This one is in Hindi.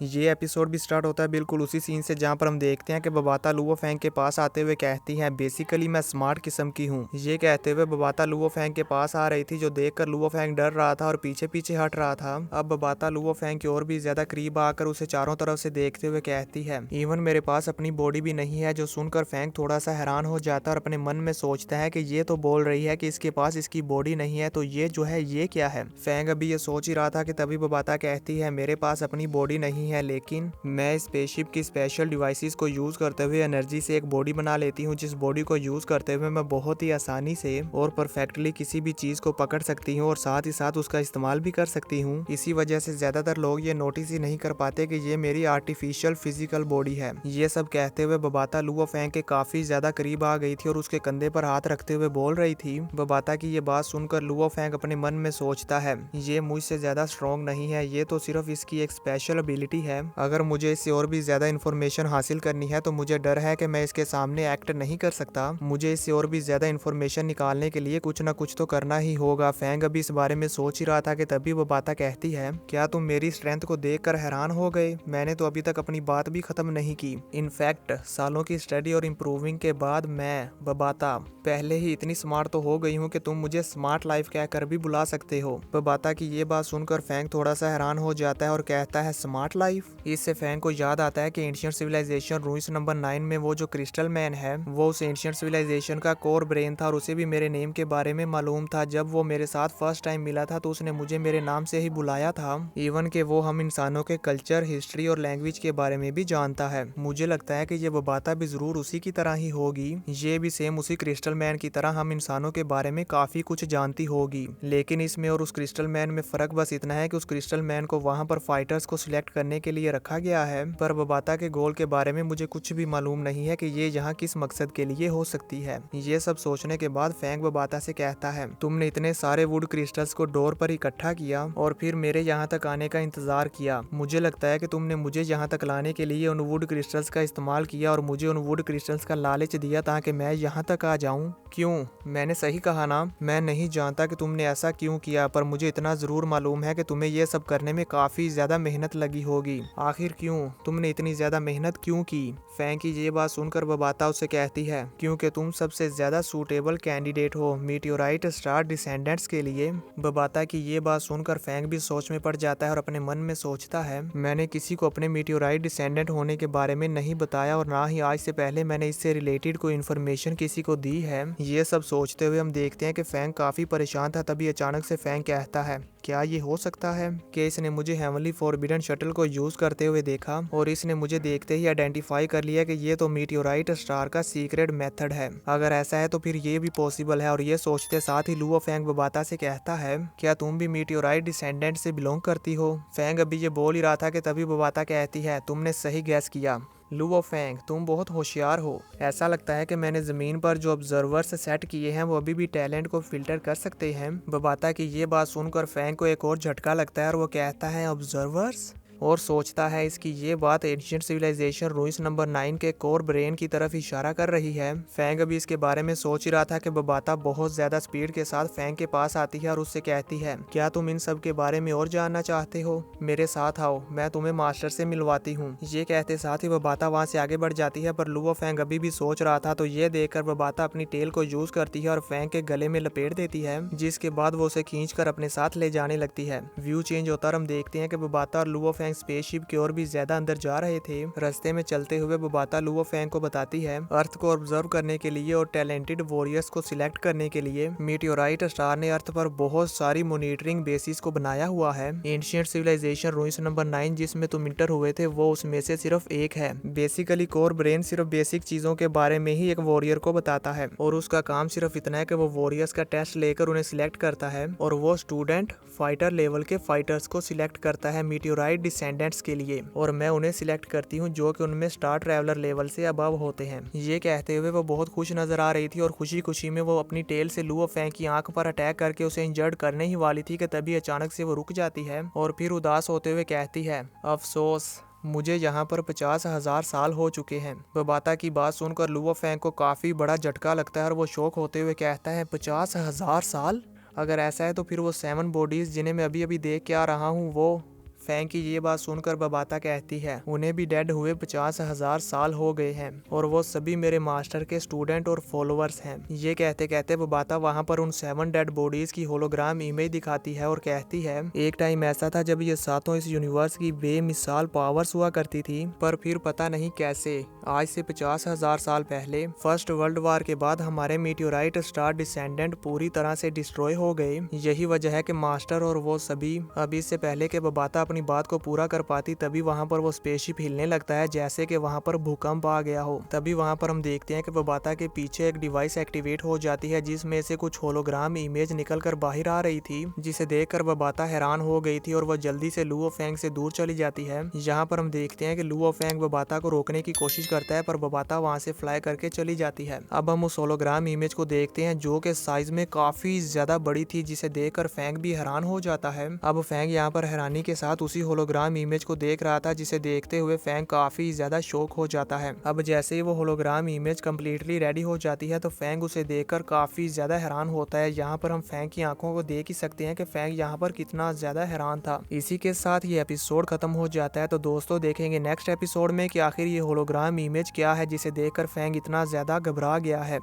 ये एपिसोड भी स्टार्ट होता है बिल्कुल उसी सीन से जहाँ पर हम देखते हैं कि बबाता लुओ फेंग के पास आते हुए कहती हैं बेसिकली मैं स्मार्ट किस्म की हूँ। ये कहते हुए बबाता लुओ फेंग के पास आ रही थी, जो देखकर लुओ फेंग डर रहा था और पीछे पीछे हट रहा था। अब बबाता लुओ फेंग की और भी ज्यादा करीब आकर उसे चारों तरफ से देखते हुए कहती है इवन मेरे पास अपनी बॉडी भी नहीं है। जो सुनकर फेंग थोड़ा सा हैरान हो जाता है और अपने मन में सोचता है कि ये तो बोल रही है कि इसके पास इसकी बॉडी नहीं है, तो ये जो है ये क्या है। फेंग अभी ये सोच ही रहा था कि तभी बबाता कहती है मेरे पास अपनी बॉडी नहीं है, लेकिन मैं स्पेसशिप की स्पेशल डिवाइसेस को यूज करते हुए एनर्जी से एक बॉडी बना लेती हूँ, जिस बॉडी को यूज करते हुए मैं बहुत ही आसानी से और परफेक्टली किसी भी चीज को पकड़ सकती हूँ और साथ ही साथ उसका इस्तेमाल भी कर सकती हूँ। इसी वजह से ज्यादातर लोग ये नोटिस ही नहीं कर पाते कि ये मेरी आर्टिफिशियल फिजिकल बॉडी है। ये सब कहते हुए बबाता लुओ फेंग के काफी ज्यादा करीब आ गई थी और उसके कंधे पर हाथ रखते हुए बोल रही थी। बबाता की ये बात सुनकर लुओ फेंग अपने मन में सोचता है ये मुझसे ज्यादा स्ट्रॉन्ग नहीं है, ये तो सिर्फ इसकी एक स्पेशल एबिलिटी है। अगर मुझे इससे और भी ज्यादा इन्फॉर्मेशन हासिल करनी है तो मुझे डर है कि मैं इसके सामने एक्ट नहीं कर सकता। मुझे इससे और भी ज्यादा इन्फॉर्मेशन निकालने के लिए कुछ ना कुछ तो करना ही होगा। फेंग अभी इस बारे में सोच ही रहा था कि तभी बबाता कहती है क्या तुम मेरी स्ट्रेंथ को देखकर हैरान हो गए? मैंने तो अभी तक अपनी बात भी खत्म नहीं की। इनफैक्ट सालों की स्टडी और इम्प्रूविंग के बाद मैं बबाता पहले ही इतनी स्मार्ट तो हो गई हूँ कि तुम मुझे स्मार्ट लाइफ कहकर भी बुला सकते हो। बबाता की ये बात सुनकर फेंग थोड़ा सा हैरान हो जाता है और कहता है स्मार्ट लाइफ। इससे फेंग को याद आता है कि एंशिएंट सिविलाइजेशन रूइंस नंबर 9 में वो जो क्रिस्टल मैन है वो उस एंशिएंट सिविलाइजेशन का कोर ब्रेन था और उसे भी मेरे नेम के बारे में मालूम था। जब वो मेरे साथ फर्स्ट टाइम मिला था तो उसने मुझे मेरे नाम से ही बुलाया था। इवन के वो हम इंसानों के कल्चर, हिस्ट्री और लैंग्वेज के बारे में भी जानता है। मुझे लगता है कि ये बबाता भी जरूर उसी की तरह ही होगी। ये भी सेम उसी क्रिस्टल मैन की तरह हम इंसानों के बारे में काफी कुछ जानती होगी। लेकिन इसमें और उस क्रिस्टल मैन में फर्क बस इतना है कि उस क्रिस्टल मैन को वहां पर फाइटर्स को सिलेक्ट करने के लिए रखा गया है, पर बबाता के गोल के बारे में मुझे कुछ भी मालूम नहीं है कि ये यहाँ किस मकसद के लिए हो सकती है। ये सब सोचने के बाद फेंग बबाता से कहता है तुमने इतने सारे वुड क्रिस्टल्स को डोर पर इकट्ठा किया और फिर मेरे यहाँ तक आने का इंतजार किया। मुझे लगता है कि तुमने मुझे यहाँ तक लाने के लिए उन वुड क्रिस्टल्स का इस्तेमाल किया और मुझे उन वुड क्रिस्टल्स का लालच दिया ताकि मैं यहाँ तक आ जाऊँ। क्यों? मैंने सही कहा ना? मैं नहीं जानता कि तुमने ऐसा क्यों किया, पर मुझे इतना जरूर मालूम है कि तुम्हें ये सब करने में काफी ज्यादा मेहनत लगी होगी। आखिर क्यों? तुमने इतनी ज्यादा मेहनत क्यों की? फेंग की ये बात सुनकर बबाता उससे कहती है क्योंकि तुम सबसे ज्यादा सूटेबल कैंडिडेट हो मीटियोराइट स्टार डिसेंडेंट्स के लिए। बबाता की ये बात सुनकर फेंग भी सोच में पड़ जाता है और अपने मन में सोचता है मैंने किसी को अपने मीटियोराइट डिसेंडेंट होने के बारे में नहीं बताया और ना ही आज से पहले मैंने इससे रिलेटेड कोई इन्फॉर्मेशन किसी को दी है। ये सब सोचते हुए हम देखते हैं कि फेंग काफी परेशान था। तभी अचानक से फेंग कहता है क्या ये हो सकता है कि इसने मुझे हेवनली फॉरबिडन शटल को यूज करते हुए देखा और इसने मुझे देखते ही आइडेंटिफाई कर लिया कि ये तो मीटियोराइट स्टार का सीक्रेट मेथड है। अगर ऐसा है तो फिर ये भी पॉसिबल है। और ये सोचते साथ ही लुओ फेंग बबाता से कहता है क्या तुम भी मीटियोराइट डिसेंडेंट से बिलोंग करती हो? फेंग अभी ये बोल ही रहा था कि तभी बबाता कहती है तुमने सही गैस किया लुओ फेंग, तुम बहुत होशियार हो। ऐसा लगता है कि मैंने जमीन पर जो ऑब्जर्वर्स सेट किए हैं वो अभी भी टैलेंट को फिल्टर कर सकते हैं। बबाता की ये बात सुनकर फेंग को एक और झटका लगता है और वो कहता है ऑब्जर्वर्स, और सोचता है इसकी ये बात एंशिएंट सिविलाइजेशन रूइंस नंबर 9 के कोर ब्रेन की तरफ इशारा कर रही है। फेंग अभी इसके बारे में सोच ही रहा था कि बबाता बहुत ज्यादा स्पीड के साथ फेंग के पास आती है और उससे कहती है क्या तुम इन सब के बारे में और जानना चाहते हो? मेरे साथ आओ, मैं तुम्हें मास्टर से मिलवाती हूँ। ये कहते साथ ही बबाता वहाँ से आगे बढ़ जाती है, पर लुओ फेंग अभी भी सोच रहा था तो ये देखकर बबाता अपनी टेल को यूज करती है और फेंग के गले में लपेट देती है, जिसके बाद वो उसे खींच कर अपने साथ ले जाने लगती है। व्यू चेंज होता और हम देखते हैं कि बबाता और लुओ फेंग स्पेसशिप की ओर भी ज्यादा अंदर जा रहे थे। रास्ते में चलते हुए बबाता लुओ फेंग को बताती है अर्थ को ऑब्जर्व करने के लिए और टैलेंटेड वॉरियर्स को सिलेक्ट करने के लिए मीटियोराइट स्टार ने अर्थ पर बहुत सारी मॉनिटरिंग बेसिस को बनाया हुआ है। एंशिएंट सिविलाइजेशन रूइंस नंबर 9 जिसमें तुम इंटर हुए थे वो उसमें से सिर्फ एक है। बेसिकली कोर ब्रेन सिर्फ बेसिक चीजों के बारे में ही एक वॉरियर को बताता है और उसका काम सिर्फ इतना है कि वो वॉरियर्स का टेस्ट लेकर उन्हें सिलेक्ट करता है और वो स्टूडेंट फाइटर लेवल के फाइटर्स को सिलेक्ट करता है मीटियोराइट डिसेंडेंट्स के लिए, और मैं उन्हें सिलेक्ट करती हूँ जो कि उनमें स्टार ट्रैवलर लेवल से अबव होते हैं। ये कहते हुए वो बहुत खुश नजर आ रही थी और खुशी खुशी में वो अपनी टेल से लुओ फेंग की आंख पर अटैक करके उसे इंजर्ड करने ही वाली थी कि तभी अचानक से वो रुक जाती है और फिर उदास होते हुए कहती है अफसोस, मुझे यहाँ पर 50,000 साल हो चुके हैं। बबाता की बात सुनकर लुओ फेंग को काफी बड़ा झटका लगता है और वो शौक होते हुए कहता है 50,000 साल? अगर ऐसा है तो फिर वो 7 बॉडीज जिन्हें मैं अभी अभी देख के आ रहा हूँ वो फैंग की ये बात सुनकर बबाता कहती है उन्हें भी डेड हुए 50,000 साल हो गए हैं और वो सभी मेरे मास्टर के स्टूडेंट और फॉलोअर्स हैं। ये कहते कहते बबाता वहाँ पर उन 7 डेड बॉडीज की होलोग्राम इमेज दिखाती है और कहती है एक टाइम ऐसा था जब ये सातों इस यूनिवर्स की बेमिसाल पावर्स हुआ करती थी, पर फिर पता नहीं कैसे आज से 50,000 साल पहले फर्स्ट वर्ल्ड वार के बाद हमारे मीटियोराइट स्टार डिसेंडेंट पूरी तरह से डिस्ट्रॉय हो गए। यही वजह है कि मास्टर और वो सभी अब इससे पहले के बबाता अपनी बात को पूरा कर पाती तभी वहाँ पर वो स्पेसशिप हिलने लगता है जैसे कि वहाँ पर भूकंप आ गया हो। तभी वहाँ पर हम देखते हैं कि बबाता के पीछे एक डिवाइस एक्टिवेट हो जाती है जिसमें से कुछ होलोग्राम इमेज निकल कर बाहर आ रही थी, जिसे देखकर बबाता हैरान हो गई थी और वह जल्दी से लुओ फेंग से दूर चली जाती है। यहाँ पर हम देखते हैं कि लुओ फेंग बबाता को रोकने की कोशिश करता है पर बबाता वहाँ से फ्लाई करके चली जाती है। अब हम उस होलोग्राम इमेज को देखते हैं जो कि साइज में काफी ज्यादा बड़ी थी, जिसे देखकर फैंग भी हैरान हो जाता है। अब फैंग यहाँ पर हैरानी के साथ उसी होलोग्राम इमेज को देख रहा था, जिसे देखते हुए फैंग काफी ज्यादा शॉक हो जाता है। अब जैसे ही वो होलोग्राम इमेज कम्प्लीटली रेडी हो जाती है तो फैंग उसे देखकर काफी ज्यादा हैरान होता है। यहाँ पर हम फैंग की आंखों को देख ही सकते हैं कि फैंग यहाँ पर कितना ज्यादा हैरान था। इसी के साथ ये एपिसोड खत्म हो जाता है। तो दोस्तों देखेंगे नेक्स्ट एपिसोड में कि आखिर ये होलोग्राम इमेज क्या है जिसे देखकर फैंग इतना ज्यादा घबरा गया है।